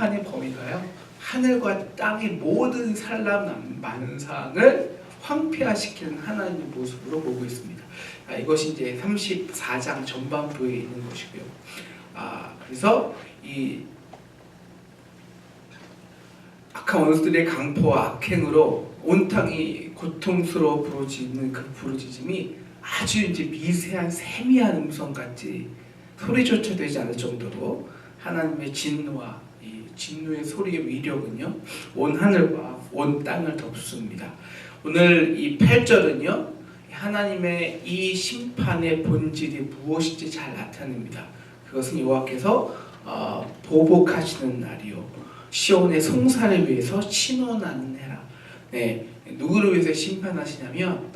심판의 범위가요, 하늘과 땅의 모든 산람 만상을 황폐화시키는 하나님의 모습으로 보고 있습니다. 이것이 이제 34장 전반부에 있는 것이고요. 그래서 이 악한 원수들의 강포와 악행으로 온 땅이 고통스러워 부르짖는 그 부르짖음이 아주 이제 미세한 세미한 음성같이 소리조차 되지 않을 정도로 하나님의 진노와 이 진노의 소리의 위력은요, 온 하늘과 온 땅을 덮습니다. 오늘 이 8절은요, 하나님의 이 심판의 본질이 무엇인지 잘 나타냅니다. 그것은 여호와께서 보복하시는 날이요, 시온의 송사를 위해서 신원하는 해라. 네, 누구를 위해서 심판하시냐면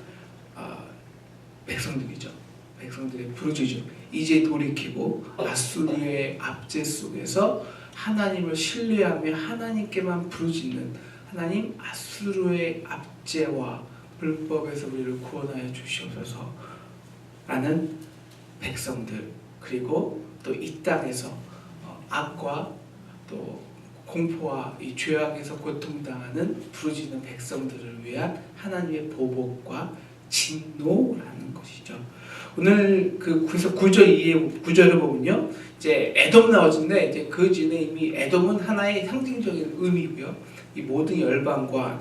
백성들이죠. 백성들의 부르짖음, 이제 돌이키고 아수르의 압제 속에서 하나님을 신뢰하며 하나님께만 부르짖는, 하나님 아수르의 압제와 불법에서 우리를 구원하여 주시옵소서 라는 백성들, 그리고 또 이 땅에서 악과 또 공포와 이 죄악에서 고통당하는 부르짖는 백성들을 위한 하나님의 보복과 진노라는 것이죠. 오늘 그래서 9절 이해 9절을 보면요, 이제 에돔 나오는데, 이제 그 전에 이미 에돔은 하나의 상징적인 의미고요. 이 모든 열방과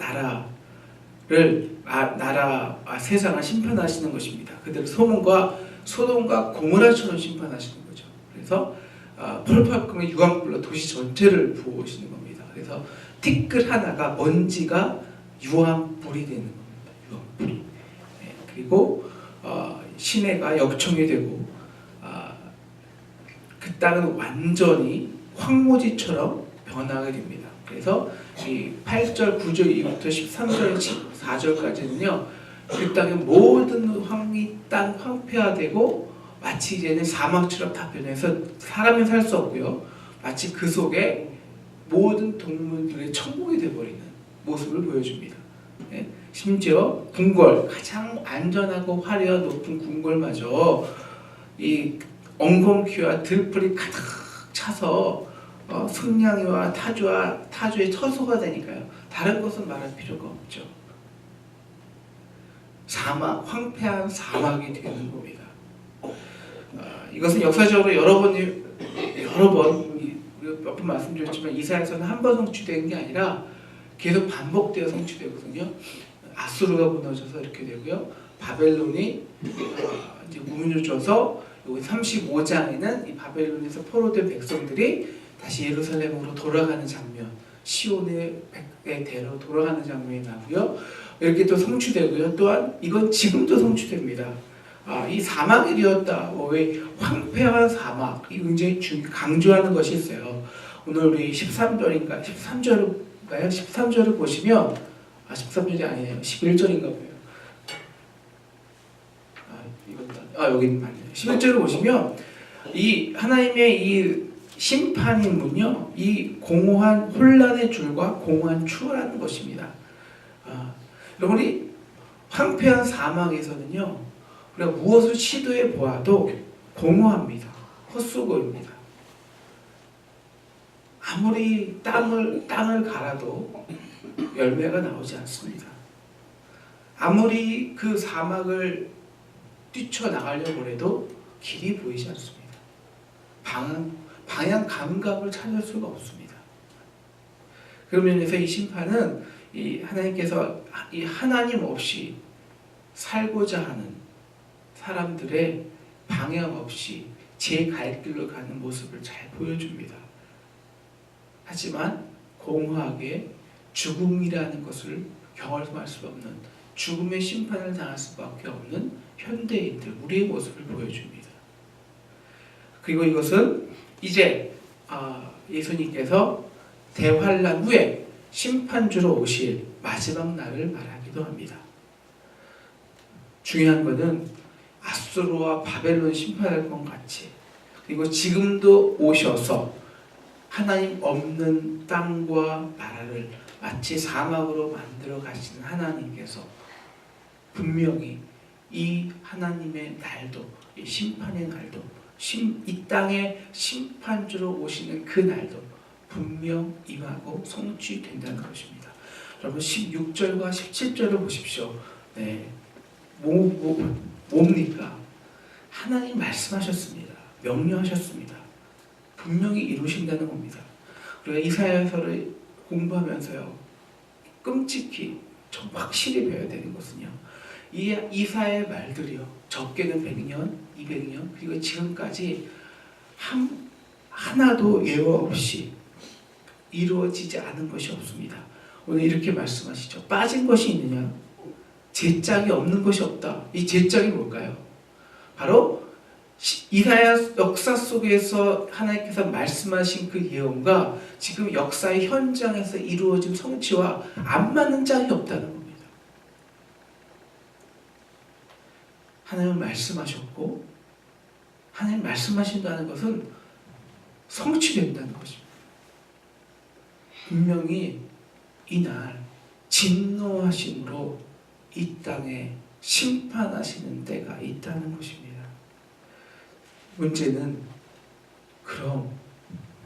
세상을 심판하시는 것입니다. 그들 소돔과 고모라처럼 심판하시는 거죠. 그래서 펄펄 유황불로 도시 전체를 부어오시는 겁니다. 그래서 티끌 하나가 먼지가 유황불이 되는 겁니다. 유황불이. 네, 그리고 시내가 역청이 되고 그 땅은 완전히 황무지처럼 변하게 됩니다. 그래서 이 8절, 9절 이후부터 13절, 14절까지는요, 그 땅의 모든 땅 황폐화되고 마치 이제는 사막처럼 다 변해서 사람이 살 수 없고요, 마치 그 속에 모든 동물들의 천국이 되어버리는 모습을 보여줍니다. 네? 심지어 궁궐, 가장 안전하고 화려한 높은 궁궐마저 이 엉겅퀴와 들불이 가득 차서 승냥이와 타주의 처소가 되니까요, 다른 것은 말할 필요가 없죠. 황폐한 사막이 되는 겁니다. 이것은 역사적으로 여러 번 몇 번 말씀드렸지만 이사야서는 한 번 성취된 게 아니라 계속 반복되어 성취되거든요. 아수르가 무너져서 이렇게 되고요, 바벨론이 이제 무너져서 여기 35장에는 이 바벨론에서 포로된 백성들이 다시 예루살렘으로 돌아가는 장면, 시온의 대로 돌아가는 장면이 나고요. 이렇게 또 성취되고요. 또한 이건 지금도 성취됩니다. 이 사막이 되었다. 왜 황폐한 사막, 이 굉장히 강조하는 것이 있어요. 오늘 우리 13절을 보시면 13절이 아니에요. 11절인가 봐요. 여기 맞네요. 11절을 보시면 이 하나님의 이 심판인문요, 이 공허한 혼란의 줄과 공허한 추라는 것입니다. 여러분이 황폐한 사막에서는요, 우리가 무엇을 시도해 보아도 공허합니다. 헛수고입니다. 아무리 땅을 갈아도 열매가 나오지 않습니다. 아무리 그 사막을 뛰쳐나가려고 해도 길이 보이지 않습니다. 방향 감각을 찾을 수가 없습니다. 그런 면에서 이 심판은 이 하나님께서 이 하나님 없이 살고자 하는 사람들의 방향 없이 제 갈 길로 가는 모습을 잘 보여줍니다. 하지만 공허하게 죽음이라는 것을 경험할 수 없는, 죽음의 심판을 당할 수밖에 없는 현대인들, 우리의 모습을 보여줍니다. 그리고 이것은 이제 예수님께서 대환란 후에 심판주로 오실 마지막 날을 말하기도 합니다. 중요한 것은 아수르와 바벨론 심판할 것 같이, 그리고 지금도 오셔서 하나님 없는 땅과 나라를 마치 사막으로 만들어 가시는 하나님께서 분명히 이 하나님의 날도, 이 심판의 날도, 이 땅에 심판주로 오시는 그 날도 분명 임하고 성취된다는 것입니다. 여러분 16절과 17절을 보십시오. 네, 뭡니까? 하나님 말씀하셨습니다. 명령하셨습니다. 분명히 이루신다는 겁니다. 우리가 이사야서를 공부하면서요, 끔찍히 좀 확실히 배워야 되는 것은요, 이 이사야의 말들이요, 적게는 100년, 200년, 그리고 지금까지 하나도 예화 없이 이루어지지 않은 것이 없습니다. 오늘 이렇게 말씀하시죠. 빠진 것이 있느냐? 제짝이 없는 것이 없다. 이 제짝이 뭘까요? 바로 이사야 역사 속에서 하나님께서 말씀하신 그 예언과 지금 역사의 현장에서 이루어진 성취와 안 맞는 짝이 없다는 겁니다. 하나님은 말씀하셨고, 하나님 말씀하신다는 것은 성취된다는 것입니다. 분명히 이날 진노하심으로 이 땅에 심판하시는 때가 있다는 것입니다. 문제는 그럼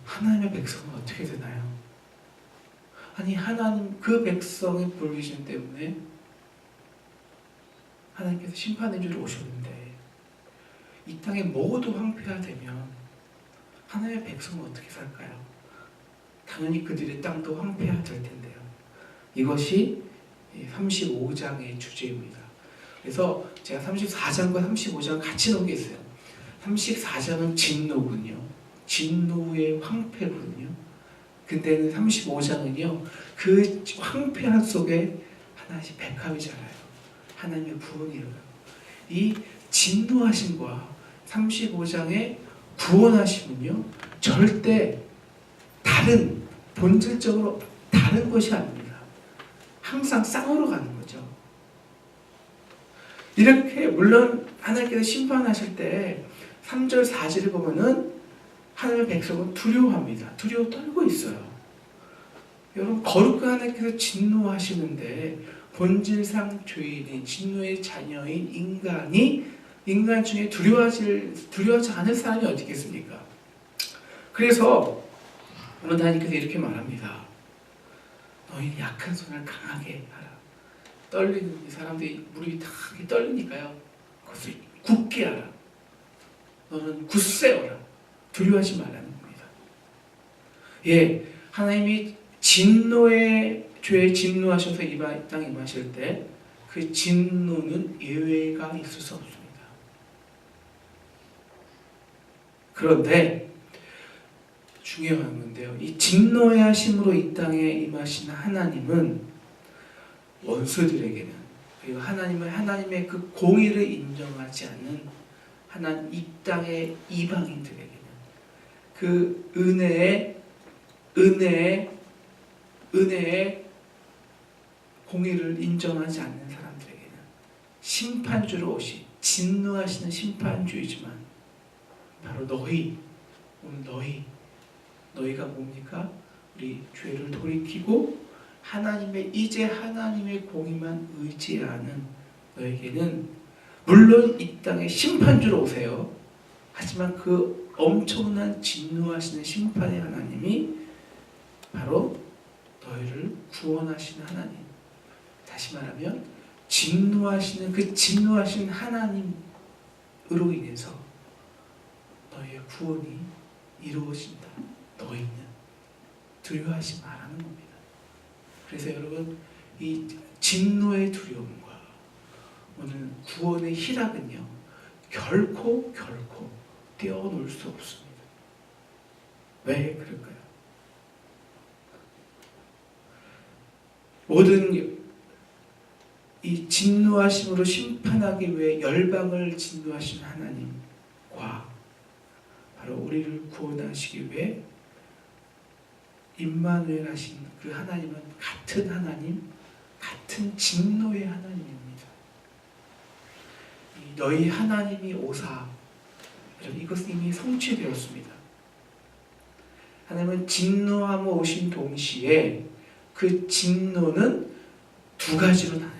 하나님의 백성은 어떻게 되나요? 아니 하나님 그 백성의 프로비전 때문에 하나님께서 심판해 주러 오셨는데 이 땅에 모두 황폐화되면 하나님의 백성은 어떻게 살까요? 당연히 그들의 땅도 황폐화될 텐데요. 이것이 35장의 주제입니다. 그래서 제가 34장과 35장 같이 놓은 게 있어요. 34장은 진노군요. 진노의 황폐거든요. 근데는 35장은요, 그 황폐한 속에 하나씩 백합이 자라요. 하나님의 구원이 일어나요. 이 진노하심과 35장의 구원하심은요, 절대 다른, 본질적으로 다른 것이 아닙니다. 항상 쌍으로 가는 거죠. 이렇게 물론 하나님께서 심판하실 때 3절 4절을 보면은 하나님의 백성은 두려워합니다. 두려워 떨고 있어요. 여러분 거룩한 하나님께서 진노하시는데 본질상 죄인인 진노의 자녀인 인간 중에 두려워하지 않을 사람이 어디 있겠습니까? 그래서 오늘 하나님께서 이렇게 말합니다. 너희 약한 손을 강하게 하라. 떨리는 이 사람들이 무릎이 다 떨리니까요. 그것을 굳게 하라. 너는 굳세어라. 두려워하지 말라는 겁니다. 예, 하나님이 진노의 죄에 진노하셔서 이 땅에 임하실 때 그 진노는 예외가 있을 수 없습니다. 그런데 중요한 건데요. 이 진노의 하심으로 이 땅에 임하신 하나님은 원수들에게는, 그리고 하나님의 그 공의를 인정하지 않는 이 땅의 이방인들에게는 그 은혜의 공의를 인정하지 않는 사람들에게는 심판주로 오신 진노하시는 심판주이지만 바로 오늘 너희가 뭡니까? 우리 죄를 돌이키고 이제 하나님의 공의만 의지하는 너에게는 물론 이 땅에 심판주로 오세요. 하지만 그 엄청난 진노하시는 심판의 하나님이 바로 너희를 구원하시는 하나님. 다시 말하면 진노하신 하나님으로 인해서 너희의 구원이 이루어진다. 너희는 두려워하지 말라는 겁니다. 그래서 여러분 이 진노의 두려움과 오늘 구원의 희락은요 결코 떼어놓을 수 없습니다. 왜 그럴까요? 모든 이 진노하심으로 심판하기 위해 열방을 진노하신 하나님과 바로 우리를 구원하시기 위해 임마누엘 하신 그 하나님은 같은 하나님, 같은 진노의 하나님입니다. 너희 하나님이 오사, 이것은 이미 성취되었습니다. 하나님은 진노하며 오신 동시에 그 진노는 두 가지로 나눠요.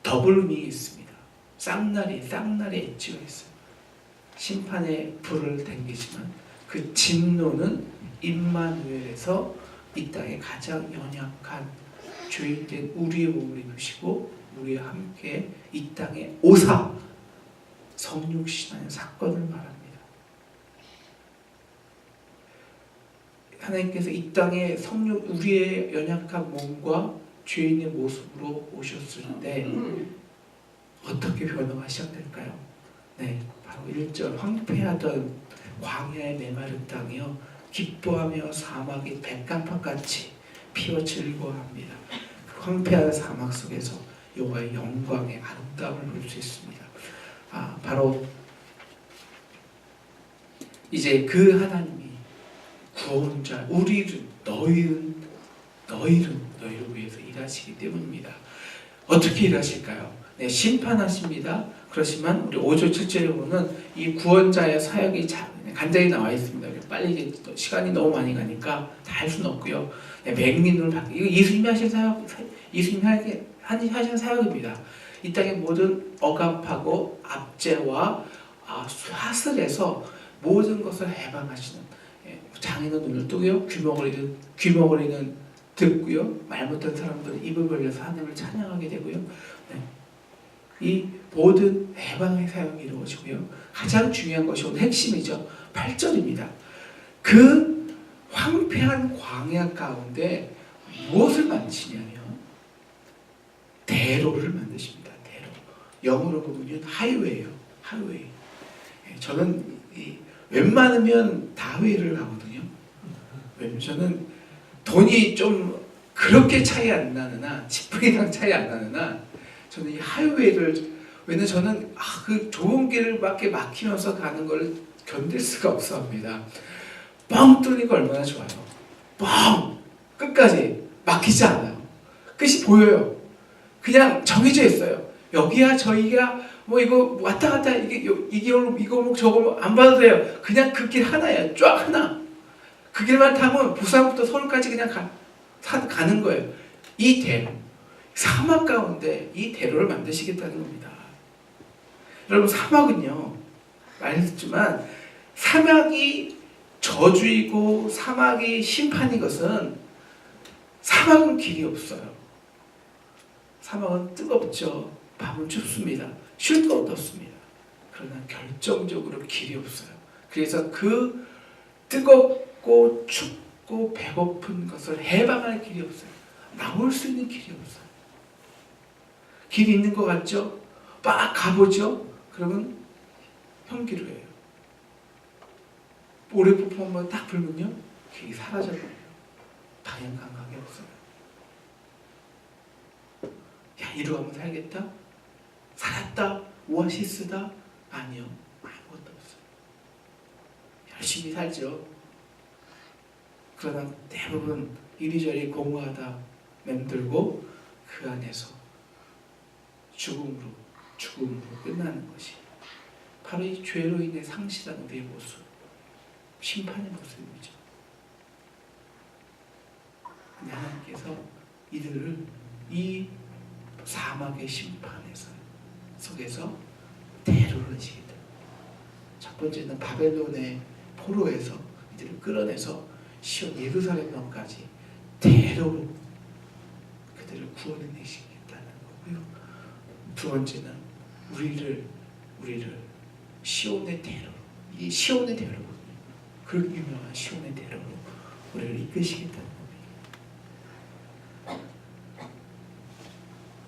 더블 의미가 있습니다. 쌍날이 엣지가 있어요. 심판의 불을 댕기지만 그 그 진노는 임마누엘에서 이 땅에 가장 연약한 죄인된 우리의 몸을 입으시고 우리와 함께 이 땅에 오사 성육신하는 사건을 말합니다. 하나님께서 이 땅에 우리의 연약한 몸과 죄인의 모습으로 오셨을 때 어떻게 변화가 시작될까요? 네, 바로 1절 황폐하던 광야의 메마른 땅이요 기뻐하며 사막이 백간판같이 피어 즐거워합니다. 그 황폐한 사막 속에서 여호와의 영광의 아름다움을 볼 수 있습니다. 바로 이제 그 하나님이 구원자 너희를 위해서 일하시기 때문입니다. 어떻게 일하실까요? 네, 심판하십니다. 그렇지만 우리 5절 7절에 보면 이 구원자의 사역이 간단히 나와 있습니다. 빨리 이제 시간이 너무 많이 가니까 다 할 수는 없고요. 네, 맹민으로 바뀌고 이거 예수님이 하신 사역, 예수님이 하신 사역입니다. 이 땅의 모든 억압하고 압제와 사슬에서 모든 것을 해방하시는, 장애는 눈을 뜨고요, 귀머거리는 듣고요, 말 못한 사람들은 입을 벌려서 하나님을 찬양하게 되고요. 네. 이 모든 해방의 사역이 이루어지고요. 가장 중요한 것이 오늘 핵심이죠. 8절입니다. 그 황폐한 광야 가운데 무엇을 만드시냐면 대로를 만드십니다. 대로. 영어로 보면 하이웨이예요. 하이웨이. 저는 웬만하면 다회를 하거든요. 왜냐면 저는 돈이 좀 그렇게 차이 안 나느나 10분이랑 차이 안 나느나 저는 이 하이웨이를, 왜냐면 저는 그 좁은 길을 밖에 막히면서 가는 걸 견딜 수가 없어 합니다. 뻥 뚫리고 얼마나 좋아요. 뻥! 끝까지 막히지 않아요. 끝이 보여요. 그냥 정해져 있어요. 여기야 저기야 뭐 이거 왔다 갔다 이거 저거 안 봐도 돼요. 그냥 그 길 하나예요. 쫙 하나. 그 길만 타면 부산부터 서울까지 그냥 가는 거예요. 이 대로, 사막 가운데 이 대로를 만드시겠다는 겁니다. 여러분, 사막은요, 말했지만 사막이 저주이고 사막이 심판인 것은, 사막은 길이 없어요. 사막은 뜨겁죠. 밤은 춥습니다. 쉴 것도 없습니다. 그러나 결정적으로 길이 없어요. 그래서 그 뜨겁고 춥고 배고픈 것을 해방할 길이 없어요. 나올 수 있는 길이 없어요. 길이 있는 것 같죠? 막 가보죠? 그러면 현기로예요. 모래폭풍 한번 딱 불면요, 길이 사라져버려요. 방향 감각이 없어요. 야, 이리로 가면 살겠다? 살았다? 오아시스다? 아니요, 아무것도 없어요. 열심히 살죠. 그러나 대부분 이리저리 공허하다 맴들고 그 안에서 죽음으로 끝나는 것이 바로 이 죄로 인해 상실한 우리의 모습, 심판의 모습이죠. 하나님께서 이들을 이 사막의 심판에서 속에서 대로하시겠다. 첫 번째는 바벨론의 포로에서 이들을 끌어내서 시온 예루살렘까지 대로로 그들을 구원해내시겠다는 거고요. 두 번째는 우리를 시온의 대로로, 이 시온의 대로거든요. 그 유명한 시온의 대로로 우리를 이끄시겠다는 겁니다.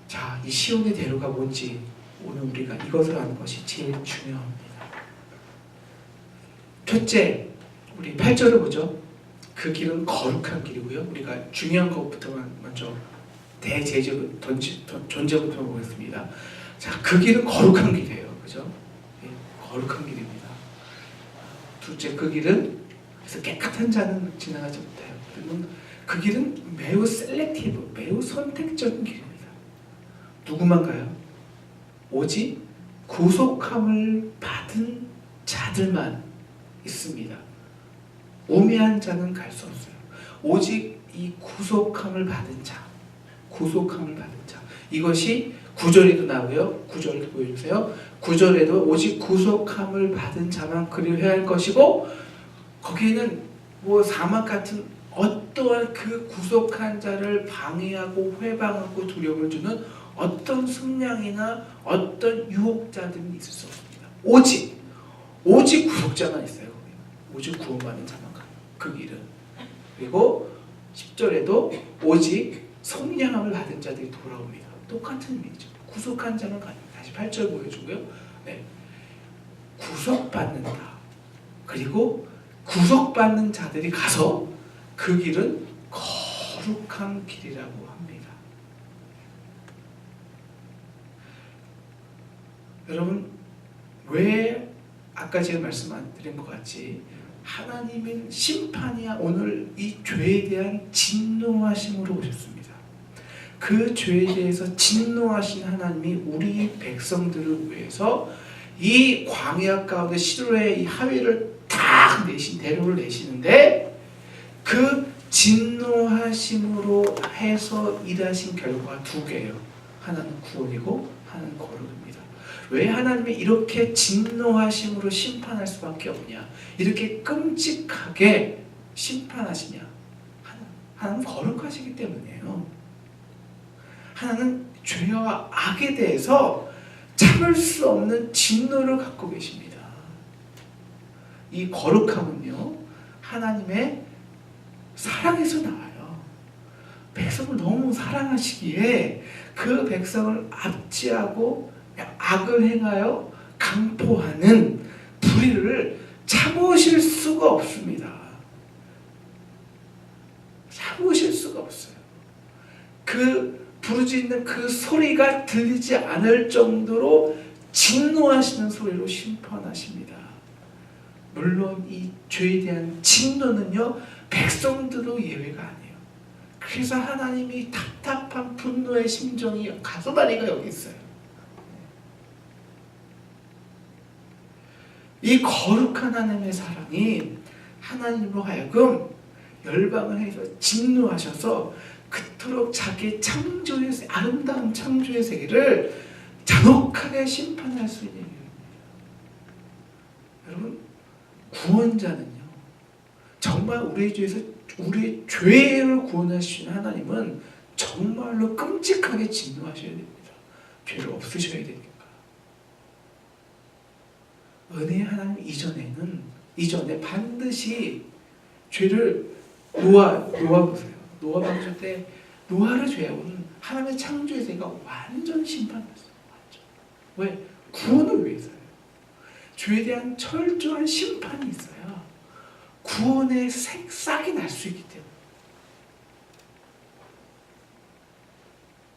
자, 이 시온의 대로가 뭔지 오늘 우리가 이것을 아는 것이 제일 중요합니다. 첫째, 우리 8절을 보죠. 그 길은 거룩한 길이고요. 우리가 중요한 것부터만 먼저 존재부터 보겠습니다. 자, 그 길은 거룩한 길이에요. 그죠? 예, 거룩한 길입니다. 둘째, 그 길은 그래서 깨끗한 자는 지나가지 못해요. 그리고 그 길은 매우 셀렉티브, 매우 선택적인 길입니다. 누구만 가요? 오직 구속함을 받은 자들만 있습니다. 우매한 자는 갈 수 없어요. 오직 이 구속함을 받은 자, 이것이 9절에도 나오고요. 9절도 보여주세요. 9절에도 오직 구속함을 받은 자만 그리워야 할 것이고, 거기에는 뭐 사막 같은 어떠한 그 구속한 자를 방해하고 회방하고 두려움을 주는 어떤 승량이나 어떤 유혹자들은 있을 수 없습니다. 오직 구속자만 있어요. 거기는. 오직 구원받는 자만 가요. 그 길은. 그리고 10절에도 오직 성령함을 받은 자들이 돌아옵니다. 똑같은 의미죠. 구속한 자만 갑니다. 다시 8절 보여주고요. 네. 구속받는다. 그리고 구속받는 자들이 가서 그 길은 거룩한 길이라고 합니다. 여러분, 왜 아까 제가 말씀드린 것 같이 하나님은 심판이야 오늘 이 죄에 대한 진노하심으로 오셨습니다. 그 죄에 대해서 진노하신 하나님이 우리 백성들을 위해서 이 광야 가운데 시로의 이 하위를 딱 대로를 내시는데 그 진노하심으로 해서 일하신 결과가 두 개예요. 하나는 구원이고 하나는 거룩입니다. 왜 하나님이 이렇게 진노하심으로 심판할 수밖에 없냐? 이렇게 끔찍하게 심판하시냐? 하나는 거룩하시기 때문이에요. 하나는 죄와 악에 대해서 참을 수 없는 진노를 갖고 계십니다. 이 거룩함은요, 하나님의 사랑에서 나와요. 백성을 너무 사랑하시기에 그 백성을 압제하고 악을 행하여 강포하는 불의를 참으실 수가 없습니다. 참으실 수가 없어요. 그 부르짖는 그 소리가 들리지 않을 정도로 진노하시는 소리로 심판하십니다. 물론 이 죄에 대한 진노는요, 백성들도 예외가 아니에요. 그래서 하나님이 답답한 분노의 심정이 가소다리가 여기 있어요. 이 거룩한 하나님의 사랑이 하나님으로 하여금 열방을 해서 진노하셔서 그토록 자기 창조의 아름다운 창조의 세계를 잔혹하게 심판할 수 있는 이유입니다. 여러분, 구원자는요, 정말 우리의 죄를 구원하시는 하나님은 정말로 끔찍하게 진노하셔야 됩니다. 죄를 없으셔야 되니까. 은혜의 하나님 이전에 반드시 죄를 노아 보세요. 노아 방주 때 노아를 죄하고는 하나님의 창조의 세계가 완전 심판했어요. 완전. 왜? 구원을 위해서요. 죄에 대한 철저한 심판이 있어요. 구원의 싹이 날 수 있기 때문에.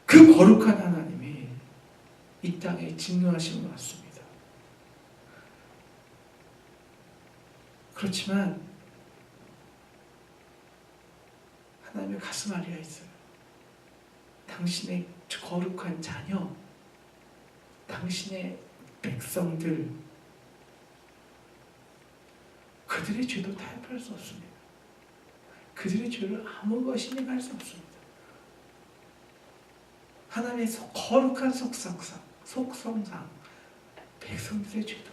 그 거룩한 하나님이 이 땅에 진노하심을 왔습니다. 그렇지만 하나님의 가슴 아래에 있어요. 당신의 거룩한 자녀, 당신의 백성들, 그들의 죄도 타협할 수 없습니다. 그들의 죄를 아무 것이 해갈 수 없습니다. 하나님의 거룩한 속성상 백성들의 죄도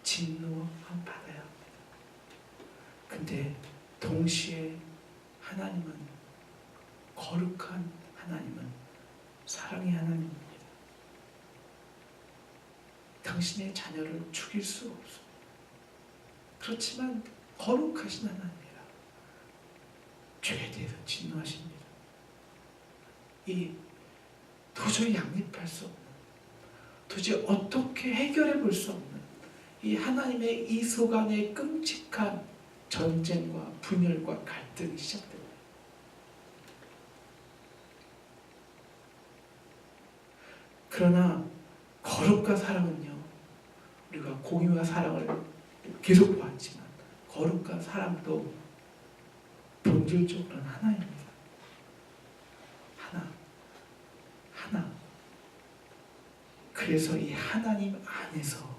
진노함 받아야 합니다. 근데 동시에 하나님은, 거룩한 하나님은 사랑의 하나님입니다. 당신의 자녀를 죽일 수가 없습니다. 그렇지만 거룩하신 하나님이라 죄에 대해서 진노하십니다. 이 도저히 양립할 수 없는, 도저히 어떻게 해결해 볼 수 없는 이 하나님의 이 속안의 끔찍한 전쟁과 분열과 갈등이 시작됩니다. 그러나 거룩과 사랑은요, 우리가 공의와 사랑을 계속 보았지만 거룩과 사랑도 본질적으로는 하나입니다. 하나. 그래서 이 하나님 안에서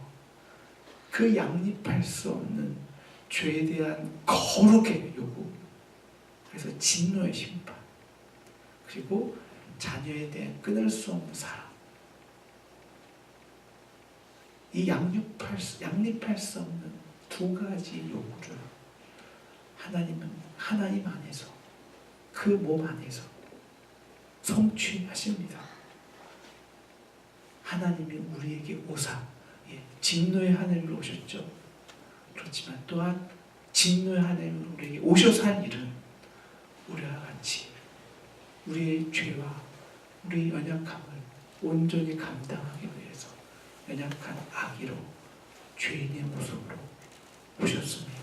그 양립할 수 없는 죄에 대한 거룩의 요구, 그래서 진노의 심판, 그리고 자녀에 대한 끊을 수 없는 사랑, 이 양립할 수 없는 두 가지 요구를 하나님은 하나님 안에서 그 몸 안에서 성취하십니다. 하나님이 우리에게 오사 진노의 하나님으로 오셨죠. 그렇지만 또한 진노의 하나님으로 우리에게 오셔서 한 일은 우리와 같이 우리의 죄와 우리의 연약함을 온전히 감당하기 위해서 연약한 아기로 죄인의 모습으로 오셨습니다.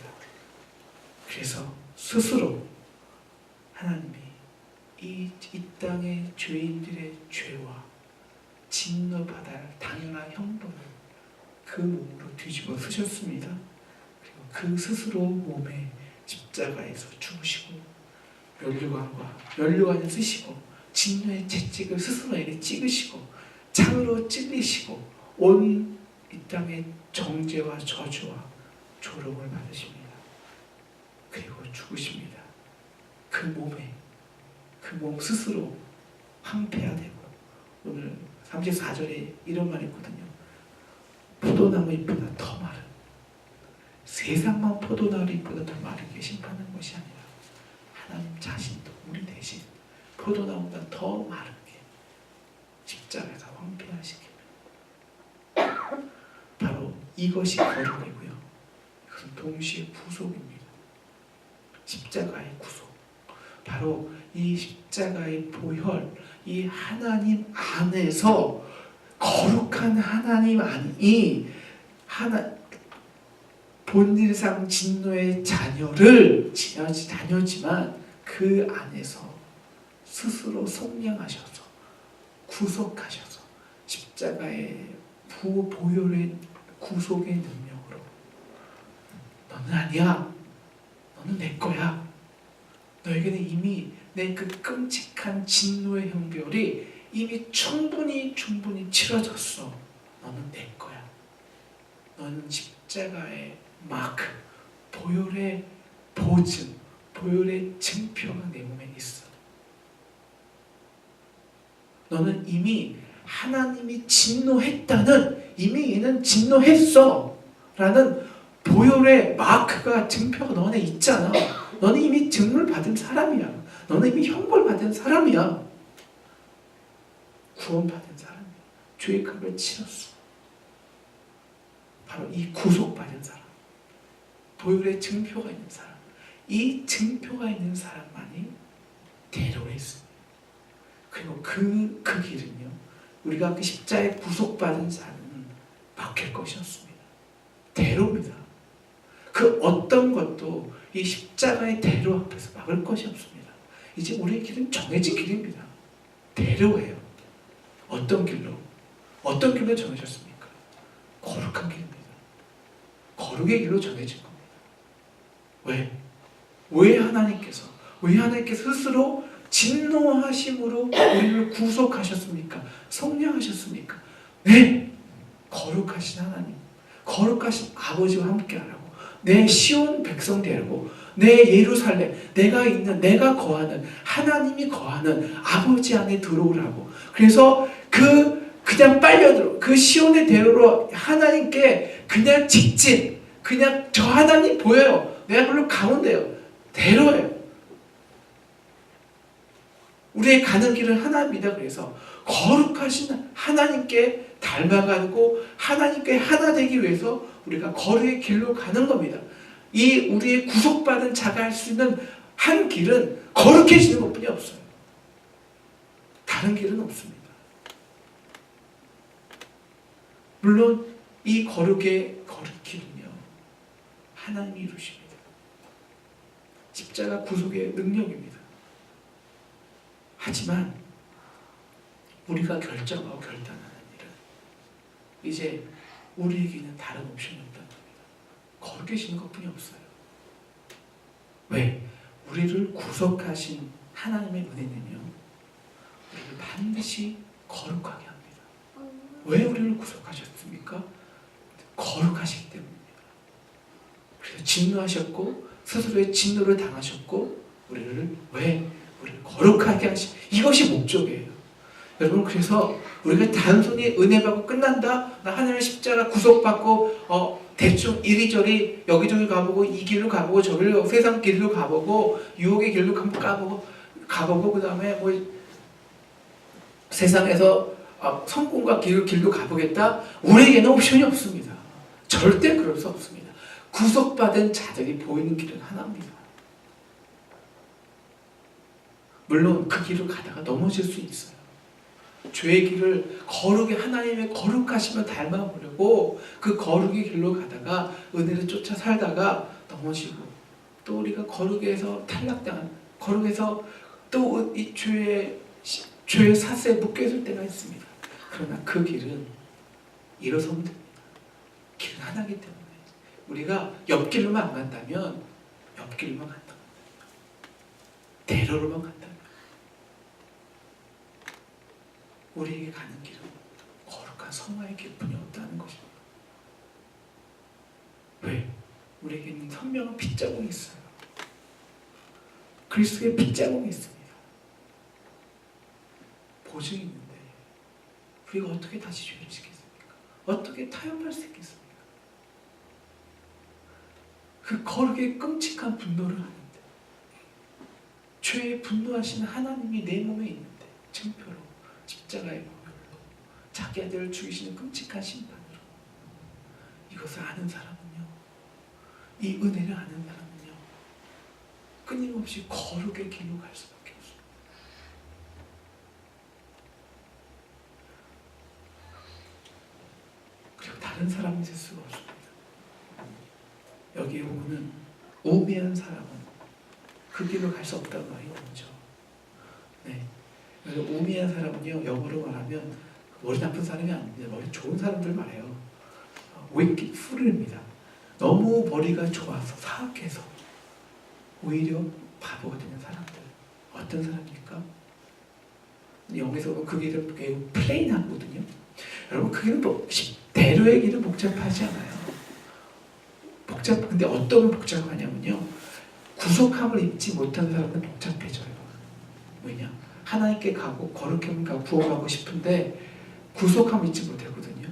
그래서 스스로 하나님이 이 땅의 죄인들의 죄와 진노받아야 할 당연한 형벌을 그 몸으로 뒤집어 쓰셨습니다. 그리고 그 스스로 몸에 십자가에서 죽으시고 면류관을 쓰시고 진노의 채찍을 스스로에게 찍으시고 창으로 찔리시고 온 이 땅의 정죄와 저주와 조롱을 받으십니다. 그리고 죽으십니다. 그 몸 스스로 황폐화되고 오늘 34절에 이런 말이 있거든요. 포도나무 잎보다 더 마른 세상만 포도나무 잎보다 더 마르게 심판하는 것이 아니라 하나님 자신도 우리 대신 포도나무보다 더 마르게 십자가에서 황폐하시게 바로 이것이 거룩이고요. 이것은 동시에 구속입니다. 십자가의 구속 바로 이 십자가의 보혈 이 하나님 안에서 거룩한 하나님 안이 본질상 진노의 자녀지만 그 안에서 스스로 속량하셔서 구속하셔서 십자가의 보혈의 구속의 능력으로 너는 아니야. 너는 내 거야. 너에게는 이미 내 그 끔찍한 진노의 형벌이 이미 충분히 치러졌어. 너는 내 거야. 너는 십자가의 마크, 보혈의 보증, 보혈의 증표가 내 몸에 있어. 너는 이미 하나님이 진노했다는 이미 얘는 진노했어 라는 보혈의 마크가 증표가 너 안에 있잖아. 너는 이미 증물 받은 사람이야. 너는 이미 형벌 받은 사람이야. 구원받은 사람이야. 죄의 값을 치렀어. 바로 이 구속받은 사람, 보혈의 증표가 있는 사람, 이 증표가 있는 사람만이 대로에 있습니다. 그리고 그 길은요, 우리가 그 십자에 구속받은 사람은 막힐 것이 없습니다. 대로입니다. 그 어떤 것도 이 십자가의 대로 앞에서 막을 것이 없습니다. 이제 우리의 길은 정해진 길입니다. 대로예요. 어떤 길로 정해졌습니까? 거룩한 길입니다. 거룩의 길로 정해진 겁니다. 왜 하나님께서 스스로 진노하심으로 우리를 구속하셨습니까? 성령하셨습니까? 네! 거룩하신 하나님, 거룩하신 아버지와 함께하라고, 내 시온 백성 되라고, 내 예루살렘, 내가 거하는 하나님이 거하는 아버지 안에 들어오라고. 그래서 그냥 빨려들어 그 시온의 대로로 하나님께 그냥 직진, 그냥 저 하나님 보여요. 내가 별로 가운데요. 대로예요. 우리의 가는 길은 하나입니다. 그래서 거룩하신 하나님께 닮아가고 하나님께 하나 되기 위해서 우리가 거룩의 길로 가는 겁니다. 이 우리의 구속받은 자가 할 수 있는 한 길은 거룩해지는 것뿐이 없어요. 다른 길은 없습니다. 물론 이 거룩의 길은요, 하나님이 이루십니다. 십자가 구속의 능력입니다. 하지만 우리가 결정하고 결단하는 일은 이제 우리에게는 다른 옵션이 없다는 겁니다. 거룩해지는 것뿐이 없어요. 왜? 우리를 구속하신 하나님의 은혜는요, 우리를 반드시 거룩하게 합니다. 왜 우리를 구속하셨습니까? 거룩하시기 때문입니다. 그래서 진노하셨고 스스로의 진노를 당하셨고 우리를 거룩하게 하시, 이것이 목적이에요. 여러분, 그래서 우리가 단순히 은혜 받고 끝난다, 나 하나님의 십자가 구속받고 대충 이리저리 여기저기 가보고 이 길로 가보고 저길로 세상 길로 가보고 유혹의 길로 가보고 그 다음에 뭐 세상에서 성공과 길도 가보겠다. 우리에게는 옵션이 없습니다. 절대 그럴 수 없습니다. 구속받은 자들이 보이는 길은 하나입니다. 물론 그 길을 가다가 넘어질 수 있어요. 죄의 길을 거룩의 하나님의 거룩하심을 닮아보려고 그 거룩의 길로 가다가 은혜를 쫓아 살다가 넘어지고 또 우리가 거룩에서 탈락당한 거룩에서 또 이 죄의 사슬에 묶여있을 때가 있습니다. 그러나 그 길은 일어서면 됩니다. 길은 하나이기 때문에 우리가 옆길로만 안 간다면 옆길로만 간다. 대로로만 간다면 우리에게 가는 길은 거룩한 성화의 길뿐이 없다는 것입니다. 왜? 우리에게는 선명한 핏자국이 있어요. 그리스도의 핏자국이 있습니다. 보증이 있는데 우리가 어떻게 다시 죄를 지겠습니까? 어떻게 타협할 수 있겠습니까? 그 거룩의 끔찍한 분노를 하는데 죄에 분노하시는 하나님이 내 몸에 있는데 증표로 십자가의 보혈로 자기 아들을 죽이시는 끔찍한 심판으로 이것을 아는 사람은요, 이 은혜를 아는 사람은요 끊임없이 거룩의 길로 갈 수밖에 없습니다. 그리고 다른 사람이 될 수가 없습니다. 여기에 보면은 우매한 사람은 그 길로 갈 수 없다는 말이 나오죠. 네. 그래서 우매한 사람은요, 영어로 말하면 머리 나쁜 사람이 아닙니다. 머리 좋은 사람들 말해요. wicked fool입니다. 너무 머리가 좋아서 사악해서 오히려 바보가 되는 사람들. 어떤 사람입니까? 영에서 보면 그 길은 매우 플레인하거든요. 여러분 그 길은 대로의 길은 복잡하지 않아요. 근데 어떤 복잡하냐면요, 구속함을 입지 못한 사람은 복잡해져요. 왜냐? 하나님께 가고 거룩함을 가고 구원하고 싶은데 구속함을 입지 못했거든요.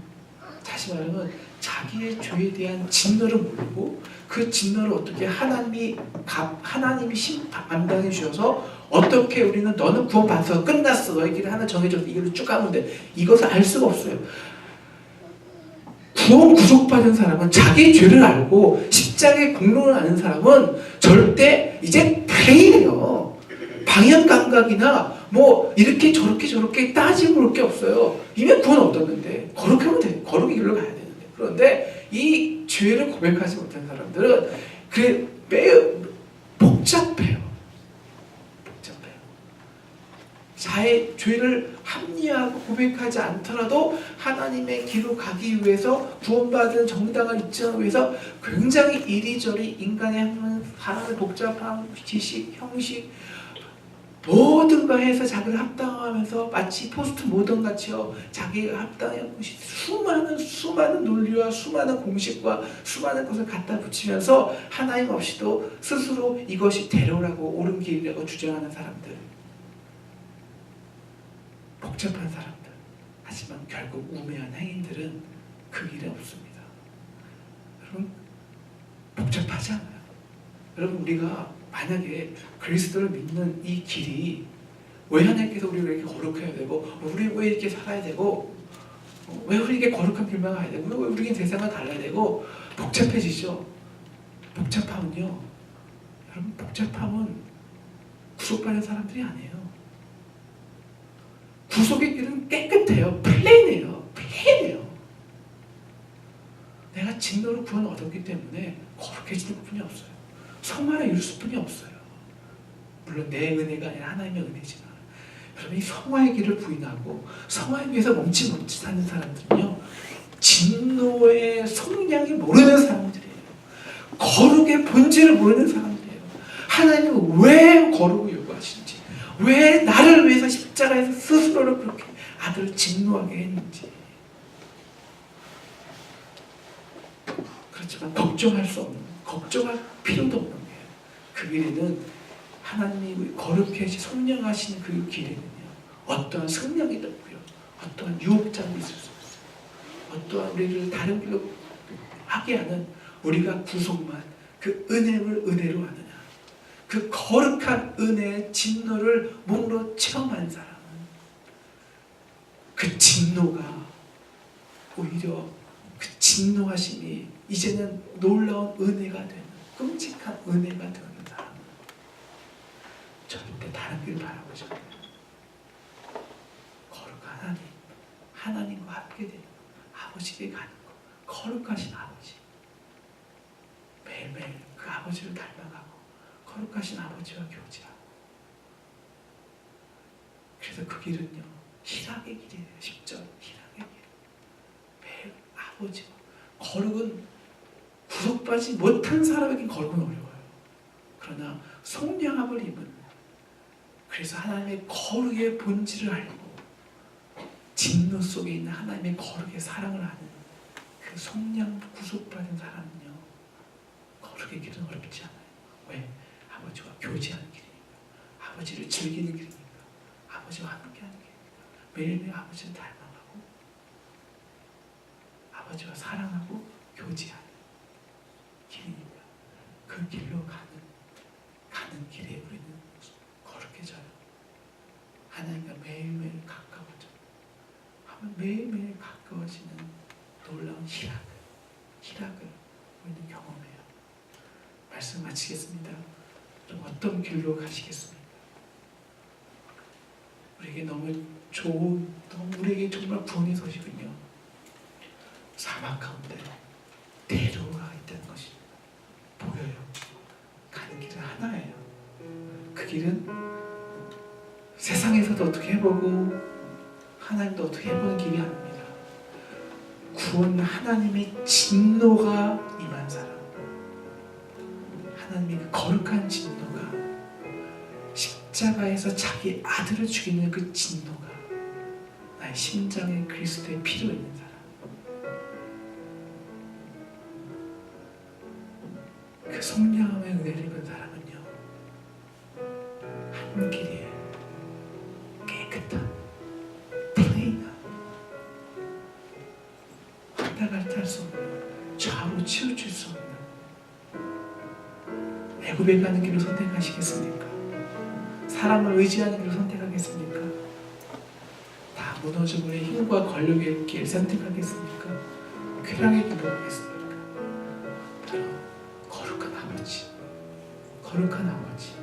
다시 말하면 자기의 죄에 대한 진노를 모르고 그 진노를 어떻게 하나님이 감당해 주셔서 어떻게 우리는 너는 구원받아서 끝났어, 너의 길을 하나 정해줘서 이 길을 쭉 가면 돼, 이것을 알 수가 없어요. 구원 구속받은 사람은 자기 죄를 알고 십자가의 공로를 아는 사람은 절대 이제 플레인해요. 방향 감각이나 뭐 이렇게 저렇게 따지고 그럴 게 없어요. 이미 구원 얻었는데 거룩하면 돼. 거룩의 길로 가야 되는데. 그런데 이 죄를 고백하지 못한 사람들은 매우 복잡해요. 자의 죄를 합리화하고 고백하지 않더라도 하나님의 길로 가기 위해서 구원받은 정당을 입증하기 위해서 굉장히 이리저리 인간의 사람의 복잡한 지식, 형식 모든 거 해서 자기를 합당하면서 마치 포스트 모던 같이요, 자기가 합당한 것이 수많은 논리와 수많은 공식과 수많은 것을 갖다 붙이면서 하나님 없이도 스스로 이것이 대로라고 옳은 길이라고 주장하는 사람들, 복잡한 사람들. 하지만 결국 우매한 행인들은 그 길에 없습니다. 여러분 복잡하지 않아요. 여러분 우리가 만약에 그리스도를 믿는 이 길이 왜 하나님께서 우리를 이렇게 거룩해야 되고 우리 왜 이렇게 살아야 되고 왜 우리에게 거룩한 길만 가야 되고 왜 우리에게 세상을 달라야 되고 복잡해지죠. 복잡함은요, 여러분 복잡함은 구속받는 사람들이 아니에요. 구속의 길은 깨끗해요. 플레인해요. 내가 진노로 구원 얻었기 때문에 거룩해지는 것뿐이 없어요. 성화를 이룰 수뿐이 없어요. 물론 내 은혜가 아니라 하나님의 은혜지만 여러분 이 성화의 길을 부인하고 성화에 위해서 멈칫 사는 사람들은요, 진노의 성량이 모르는 사람들이에요. 거룩의 본질을 모르는 사람들이에요. 하나님은 왜 거룩을 요구하시는지, 왜 나를 위해서 십자가에서 스스로를 그렇게 아들을 진노하게 했는지. 그렇지만 걱정할 필요도 없는 거예요. 그 길에는 하나님이 거룩해 성령하신 그 길에는요, 어떠한 성령이 없고요, 어떠한 유혹자도 있을 수 없어요. 어떠한 우리를 다른 길로 하게 하는 우리가 구속만 그 은혜를 은혜로 하느냐, 그 거룩한 은혜의 진노를 몸으로 체험한 사람은 그 진노가 오히려 그 진노하심이 이제는 놀라운 은혜가 되는, 끔찍한 은혜가 되는 사람은 절대 다른 길 바라보지 않아요. 거룩한 하나님과 함께 되는 아버지께 가는 것, 거룩하신 아버지, 매일매일 그 아버지를 닮아가고 거룩하신 아버지와 교제하고. 그래서 그 길은요, 희락의 길이에요. 10절 희락의 길. 매일 아버지와. 거룩은 구속받지 못한 사람에게 거룩은 어려워요. 그러나 속량함을 입은, 그래서 하나님의 거룩의 본질을 알고 진노 속에 있는 하나님의 거룩의 사랑을 아는 그 속량 구속받은 사람은요, 거룩의 길은 어렵지 않아요. 왜? 아버지와 교제하는 길이니까, 아버지를 즐기는 길이니까, 아버지와 함께하는 길이니까, 매일매일 아버지를 닮아가고 아버지와 사랑하고 교제하는 길이니까, 그 길로 가는 길에 우리는 거룩해져요. 하나님과 매일매일 가까워져. 하면 매일매일 가까워지는 놀라운 희락을 우리는 경험해요. 말씀 마치겠습니다. 그럼 어떤 길로 가시겠습니까? 우리에게 너무 좋은, 우리에게 정말 구원의 소식은요, 사막 가운데 대로가 있다는 것이 보여요. 가는 길은 하나예요. 그 길은 세상에서도 어떻게 해보고 하나님도 어떻게 해보는 길이 아닙니다. 구원은 하나님의 진노가 임한 사람, 하나님의 그 거룩한 진노가, 십자가에서 자기 아들을 죽이는 그 진노가 나의 심장에 그리스도의 피로 있는 사람, 그 속량함의 은혜를 입은 사람은요, 한 길이에요. 깨끗한, 플레인한, 왔다 갔다 할 수 없는, 좌우로 치우칠 수 없는, 애굽에 가는 길을 선택하시겠습니까? 사람을 의지하는 길을 선택하겠습니까? 다 무너져버린 힘과 권력의 길 선택하겠습니까? 쾌락의 길로 가겠습니까? 바로 거룩한 아버지, 거룩한 아버지.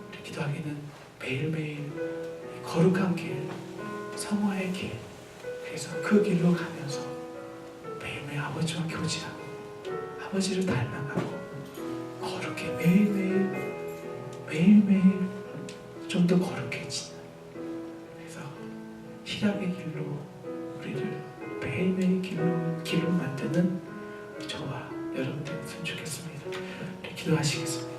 우리 기도하기는 매일매일 거룩한 길, 성화의 길, 그래서 그 길로 가면서 매일매일 아버지와 교제하고 아버지를 닮아가고 거룩해, 매일매일 좀 더 거룩해지는, 그래서 희락의 길로 우리를 매일매일 길로 만드는 저와 여러분들이 됐으면 좋겠습니다. 우리 기도하시겠습니다.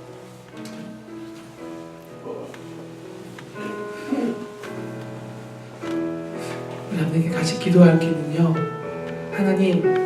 우리 하나님께 같이 기도할 길은요, 하나님,